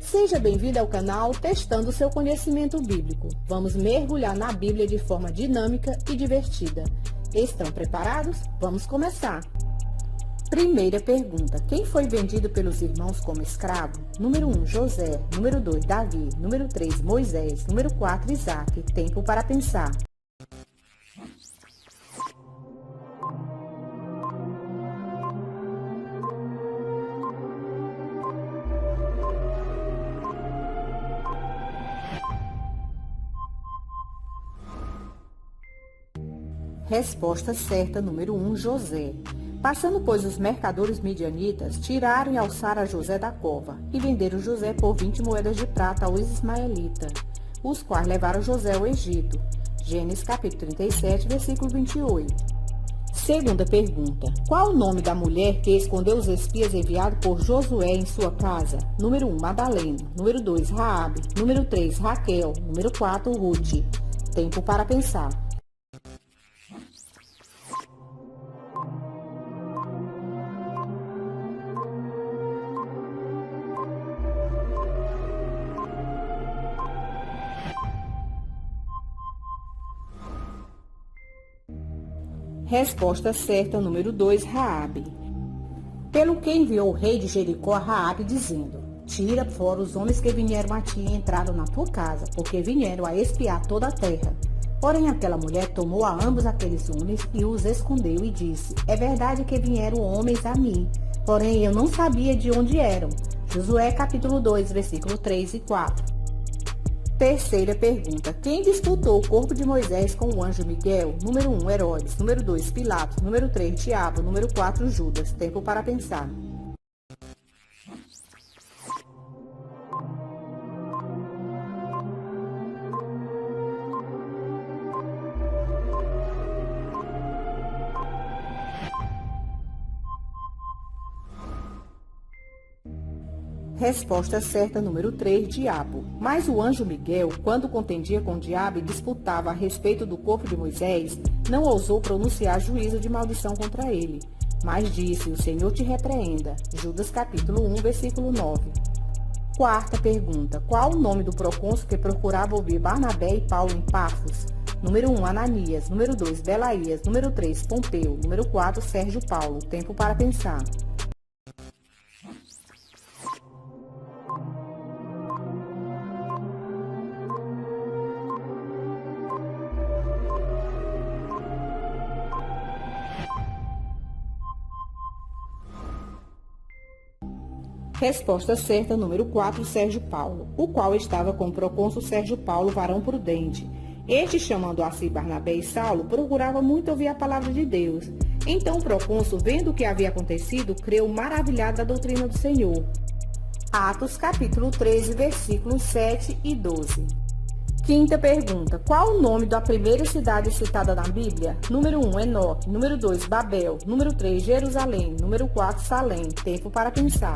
Seja bem-vindo ao canal Testando seu Conhecimento Bíblico. Vamos mergulhar na Bíblia de forma dinâmica e divertida. Estão preparados? Vamos começar! Primeira pergunta. Quem foi vendido pelos irmãos como escravo? Número 1, José. Número 2, Davi. Número 3, Moisés. Número 4, Isaac. Tempo para pensar. Resposta certa, número 1, José. Passando, pois, os mercadores midianitas, tiraram e alçaram a José da cova, e venderam José por 20 moedas de prata aos ismaelitas, os quais levaram José ao Egito. Gênesis capítulo 37, versículo 28. Segunda pergunta. Qual o nome da mulher que escondeu os espias enviados por Josué em sua casa? Número 1, Madalena. Número 2, Raabe. Número 3, Raquel. Número 4, Ruth. Tempo para pensar. Resposta certa, número 2, Raabe. Pelo que enviou o rei de Jericó a Raabe, dizendo: Tira fora os homens que vieram a ti e entraram na tua casa, porque vieram a espiar toda a terra. Porém aquela mulher tomou a ambos aqueles homens e os escondeu e disse: É verdade que vieram homens a mim, porém eu não sabia de onde eram. Josué capítulo 2, versículo 3 e 4. Terceira pergunta. Quem disputou o corpo de Moisés com o anjo Miguel? Número 1, Herodes. Número 2, Pilatos. Número 3, Diabo. Número 4, Judas. Tempo para pensar. Resposta certa, número 3, Diabo. Mas o anjo Miguel, quando contendia com o diabo e disputava a respeito do corpo de Moisés, não ousou pronunciar juízo de maldição contra ele, mas disse: O Senhor te repreenda. Judas capítulo 1, versículo 9. Quarta pergunta. Qual o nome do procônsul que procurava ouvir Barnabé e Paulo em Pafos? Número 1, Ananias. Número 2, Belaías. Número 3, Pompeu. Número 4, Sérgio Paulo. Tempo para pensar. Resposta certa, número 4, Sérgio Paulo, o qual estava com o procônsul Sérgio Paulo, varão prudente. Este, chamando a si Barnabé e Saulo, procurava muito ouvir a palavra de Deus. Então o procônsul, vendo o que havia acontecido, creu maravilhado da doutrina do Senhor. Atos capítulo 13, versículos 7 e 12. Quinta pergunta. Qual o nome da primeira cidade citada na Bíblia? Número 1, Enoque. Número 2, Babel. Número 3, Jerusalém. Número 4, Salém. Tempo para pensar.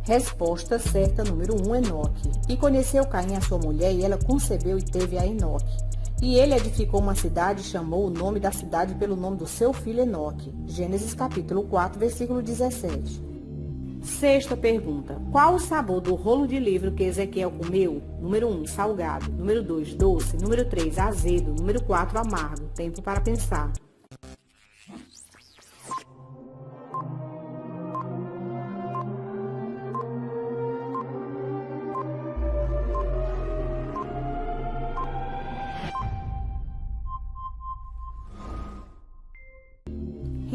Resposta certa, número 1, Enoque. E conheceu Caim a sua mulher, e ela concebeu e teve a Enoque. E ele edificou uma cidade e chamou o nome da cidade pelo nome do seu filho Enoque. Gênesis capítulo 4, versículo 17. Sexta pergunta. Qual o sabor do rolo de livro que Ezequiel comeu? Número 1, salgado. Número 2, doce. Número 3, azedo. Número 4, amargo. Tempo para pensar.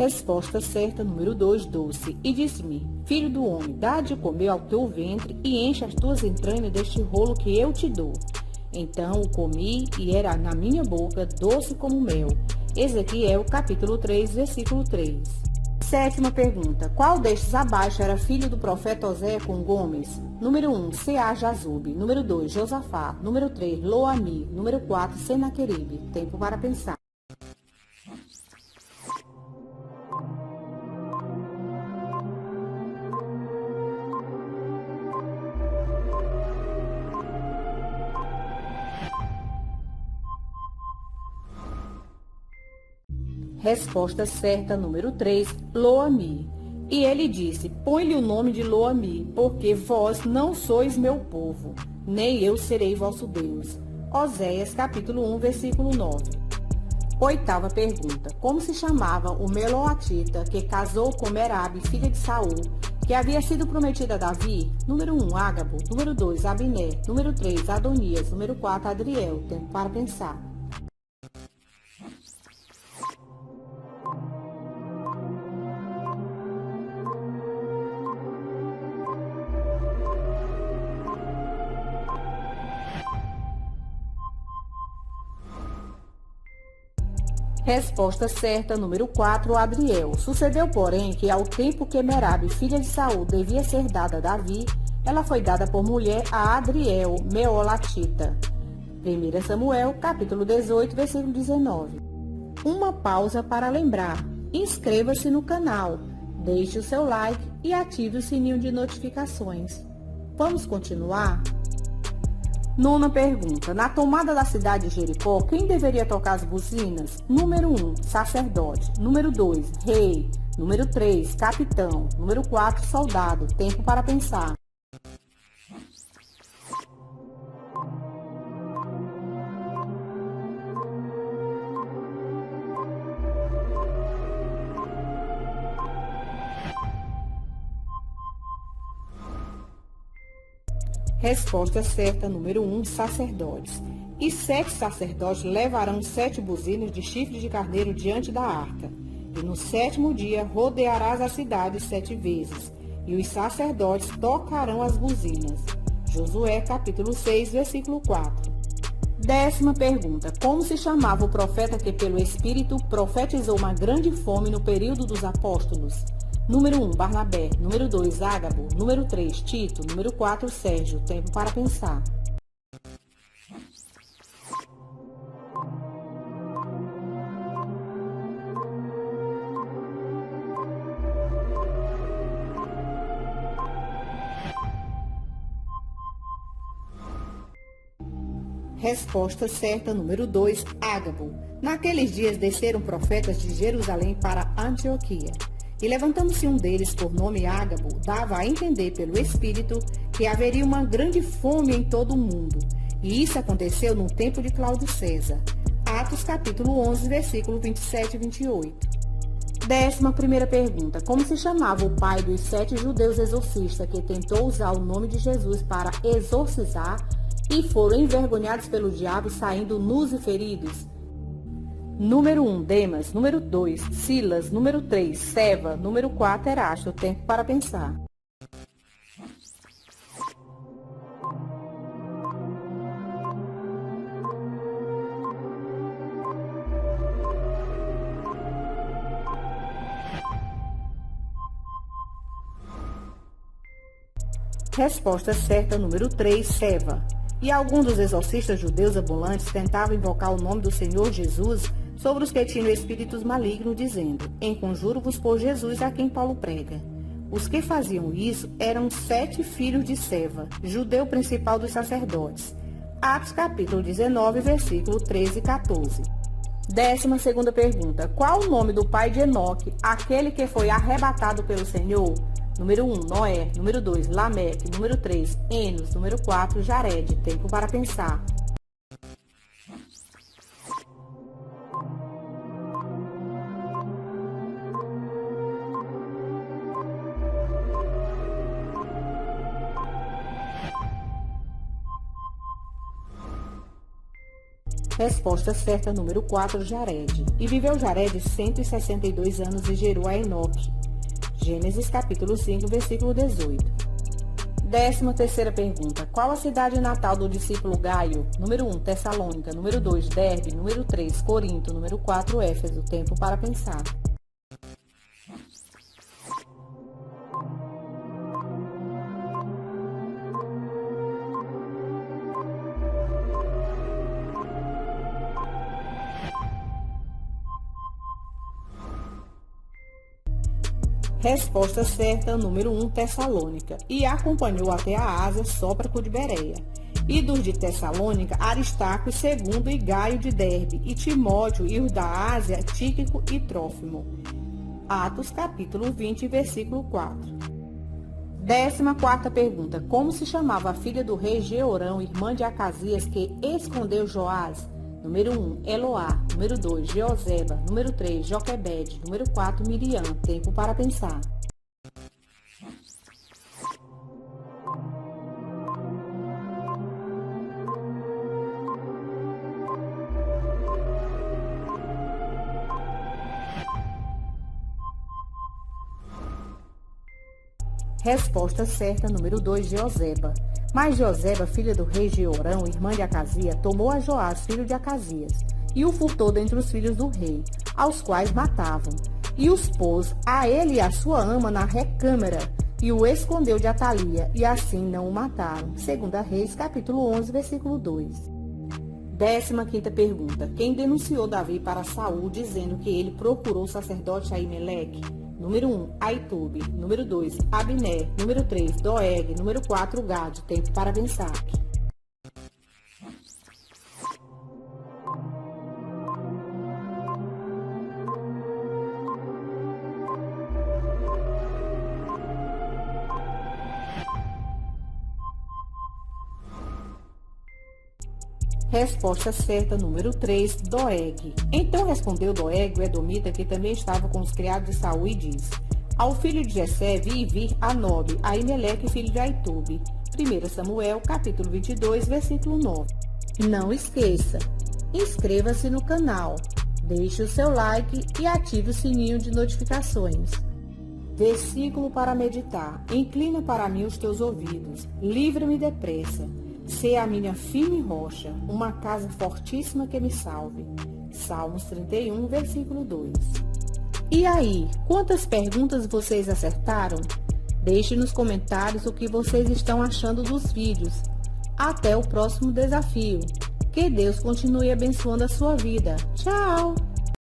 Resposta certa, número 2, doce. E disse-me: Filho do homem, dá de comer ao teu ventre e enche as tuas entranhas deste rolo que eu te dou. Então o comi e era na minha boca doce como mel. Ezequiel capítulo 3, versículo 3. Sétima pergunta. Qual destes abaixo era filho do profeta Oséias com Gomes? Número 1, Sear-Jazube. Número 2, Josafá. Número 3, Loami. Número 4, Senaqueribe. Tempo para pensar. Resposta certa, número 3, Lo-Ammi. E ele disse, põe-lhe o nome de Lo-Ammi, porque vós não sois meu povo, nem eu serei vosso Deus. Oséias, capítulo 1, versículo 9. Oitava pergunta. Como se chamava o Meloatita que casou com Merabe, filha de Saul, que havia sido prometida a Davi? Número 1, Ágabo. Número 2, Abiné. Número 3, Adonias. Número 4, Adriel. Tempo para pensar. Resposta certa, número 4, Adriel. Sucedeu, porém, que ao tempo que Merabe, filha de Saul, devia ser dada a Davi, ela foi dada por mulher a Adriel, Meolatita. 1 Samuel, capítulo 18, versículo 19. Uma pausa para lembrar. Inscreva-se no canal, deixe o seu like e ative o sininho de notificações. Vamos continuar? Nona pergunta. Na tomada da cidade de Jericó, quem deveria tocar as buzinas? Número 1, sacerdote. Número 2, rei. Número 3, capitão. Número 4, soldado. Tempo para pensar. Resposta certa, número 1, sacerdotes. E 7 sacerdotes levarão 7 buzinas de chifre de carneiro diante da arca. E no 7º dia rodearás a cidade 7 vezes, e os sacerdotes tocarão as buzinas. Josué, capítulo 6, versículo 4. 10ª pergunta. Como se chamava o profeta que pelo Espírito profetizou uma grande fome no período dos apóstolos? Número 1, Barnabé. Número 2, Ágabo. Número 3, Tito. Número 4, Sérgio. Tempo para pensar. Resposta certa, número 2, Ágabo. Naqueles dias desceram profetas de Jerusalém para Antioquia. E levantando-se um deles, por nome Ágabo, dava a entender pelo Espírito que haveria uma grande fome em todo o mundo. E isso aconteceu no tempo de Cláudio César. Atos capítulo 11, versículo 27 e 28. 11ª pergunta. Como se chamava o pai dos 7 judeus exorcistas que tentou usar o nome de Jesus para exorcizar e foram envergonhados pelo diabo saindo nus e feridos? Número 1, Demas. Número 2, Silas. Número 3, Seva. Número 4, Erasto. Tempo para pensar. Resposta certa, número 3, Seva. E alguns dos exorcistas judeus ambulantes tentavam invocar o nome do Senhor Jesus sobre os que tinham espíritos malignos, dizendo: Enconjuro-vos por Jesus a quem Paulo prega. Os que faziam isso eram 7 filhos de Seva, judeu principal dos sacerdotes. Atos capítulo 19, versículo 13 e 14. 12ª pergunta. Qual o nome do pai de Enoque, aquele que foi arrebatado pelo Senhor? Número 1, Noé. Número 2, Lameque. Número 3, Enos. Número 4, Jared. Tempo para pensar. Resposta certa, número 4, Jared. E viveu Jared 162 anos e gerou a Enoque. Gênesis capítulo 5, versículo 18. 13ª pergunta. Qual a cidade natal do discípulo Gaio? Número 1, Tessalônica. Número 2, Derbe. Número 3, Corinto. Número 4, Éfeso. Tempo para pensar. Resposta certa, número 1, Tessalônica. E acompanhou até a Ásia, Sópraco de Bereia. E dos de Tessalônica, Aristarco e Segundo, e Gaio de Derbe, e Timóteo, e os da Ásia, Tíquico e Trófimo. Atos, capítulo 20, versículo 4. 14ª pergunta. Como se chamava a filha do rei Jeorão, irmã de Acasias, que escondeu Joás? Número 1, Eloá. Número 2, Jeoseba. Número 3, Joquebede. Número 4, Miriam. Tempo para pensar. Resposta certa, número 2, Jeoseba. Mas Jeoseba, filha do rei Jeorão, irmã de Acasias, tomou a Joás, filho de Acasias, e o furtou dentre os filhos do rei, aos quais matavam. E os pôs a ele e a sua ama na recâmara, e o escondeu de Atalia, e assim não o mataram. 2 Reis, capítulo 11, versículo 2. 15ª pergunta. Quem denunciou Davi para Saul, dizendo que ele procurou o sacerdote Aimeleque? Número 1, Aitube. Número 2, Abner. Número 3, Doeg. Número 4, Gade. Tempo para pensar. Resposta certa, número 3, Doeg. Então respondeu Doeg, o edomita, que também estava com os criados de Saul, e disse: Ao filho de Jessé vi vir a Nobe, Aimeleque, filho de Aitube. 1 Samuel, capítulo 22, versículo 9. Não esqueça, inscreva-se no canal, deixe o seu like e ative o sininho de notificações. Versículo para meditar. Inclina para mim os teus ouvidos, livra-me depressa. Sê a minha firme rocha, uma casa fortíssima que me salve. Salmos 31, versículo 2. E aí, quantas perguntas vocês acertaram? Deixe nos comentários o que vocês estão achando dos vídeos. Até o próximo desafio. Que Deus continue abençoando a sua vida. Tchau!